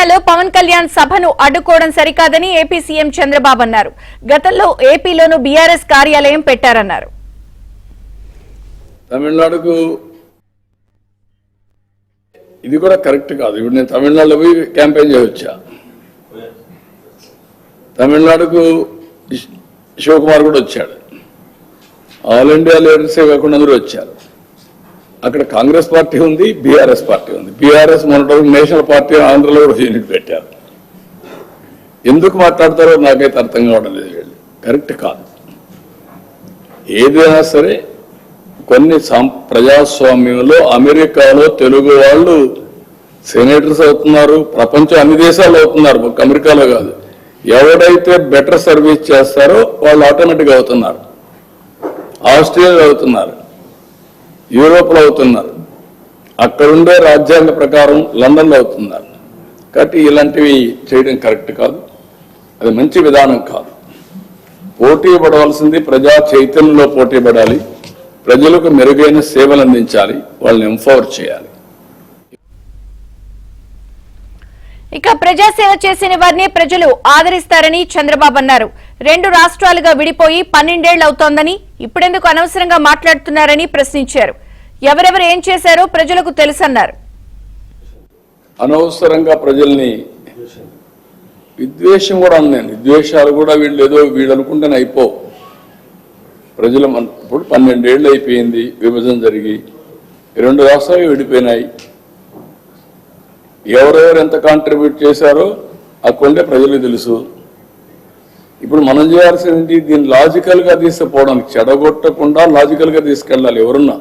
తెలంగాణలో పవన్ కళ్యాణ్ సభను అడ్డుకోవడం సరికాదని ఏపీ సీఎం చంద్రబాబు అన్నారు. గతంలో ఏపీలోనూ బీఆర్ఎస్ కార్యాలయం పెట్టారన్నారు. తమిళనాడుకు ఇది కూడా కరెక్ట్ కాదు. ఇప్పుడు నేను తమిళనాడులో పోయి క్యాంపెయిన్ చేయవచ్చా? తమిళనాడుకు శివకుమార్ కూడా వచ్చాడు. ఆల్ ఇండియా లీడర్సే కాకుండా అందరూ వచ్చారు. అక్కడ కాంగ్రెస్ పార్టీ ఉంది, బీఆర్ఎస్ పార్టీ ఉంది. బీఆర్ఎస్ మొన్నటి నేషనల్ పార్టీ ఆంధ్రలో కూడా యూనిట్ పెట్టారు. ఎందుకు మాట్లాడతారో నాకైతే అర్థం కావడం లేదు. వీళ్ళు కరెక్ట్ కాదు. ఏదైనా సరే కొన్ని ప్రజాస్వామ్యంలో అమెరికాలో తెలుగు వాళ్ళు సెనేటర్స్ అవుతున్నారు, ప్రపంచం అన్ని దేశాల్లో అవుతున్నారు, ఒక అమెరికాలో కాదు. ఎవడైతే బెటర్ సర్వీస్ చేస్తారో వాళ్ళు ఆటోమేటిక్గా అవుతున్నారు. ఆస్ట్రేలియాలో అవుతున్నారు, యూరోప్లో అవుతున్నారు, అక్కడుండే రాజ్యాంగ ప్రకారం లండన్లో అవుతున్నారు. కాబట్టి ఇలాంటివి చేయడం కరెక్ట్ కాదు, అది మంచి విధానం కాదు. పోటీ పడవలసింది ప్రజా చైతన్యంలో పోటీ పడాలి, ప్రజలకు మెరుగైన సేవలు అందించాలి, వాళ్ళని ఎంపవర్ చేయాలి. ఇక ప్రజాసేవ చేసిన వారిని ప్రజలు ఆదరిస్తారని చంద్రబాబు అన్నారు. 2 రాష్ట్రాలుగా విడిపోయి 12 ఏళ్లు అవుతోందని ఇప్పుడెందుకు అనవసరంగా మాట్లాడుతున్నారని ప్రశ్నించారు. ఎవరెవరు ఏం చేశారో ప్రజలకు తెలుసన్నారు. అనవసరంగా ప్రజల్ని విద్వేషం కూడా అన్నాను. విద్వేషాలు కూడా వీళ్ళు అనుకుంటేనే అయిపో. ప్రజలు ఇప్పుడు 12 ఏళ్ళు అయిపోయింది విభజన జరిగి, 2 రాష్ట్రాలు విడిపోయినాయి. ఎవరెవరు ఎంత కాంట్రిబ్యూట్ చేశారో అక్కడే ప్రజలకు తెలుసు. ఇప్పుడు మనం చేయాల్సింది దీన్ని లాజికల్ గా తీసుకుపోవడానికి, చెడగొట్టకుండా లాజికల్ గా తీసుకెళ్ళాలి. ఎవరున్నా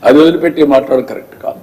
అది వదిలిపెట్టి మాట్లాడడం కరెక్ట్ కాదు.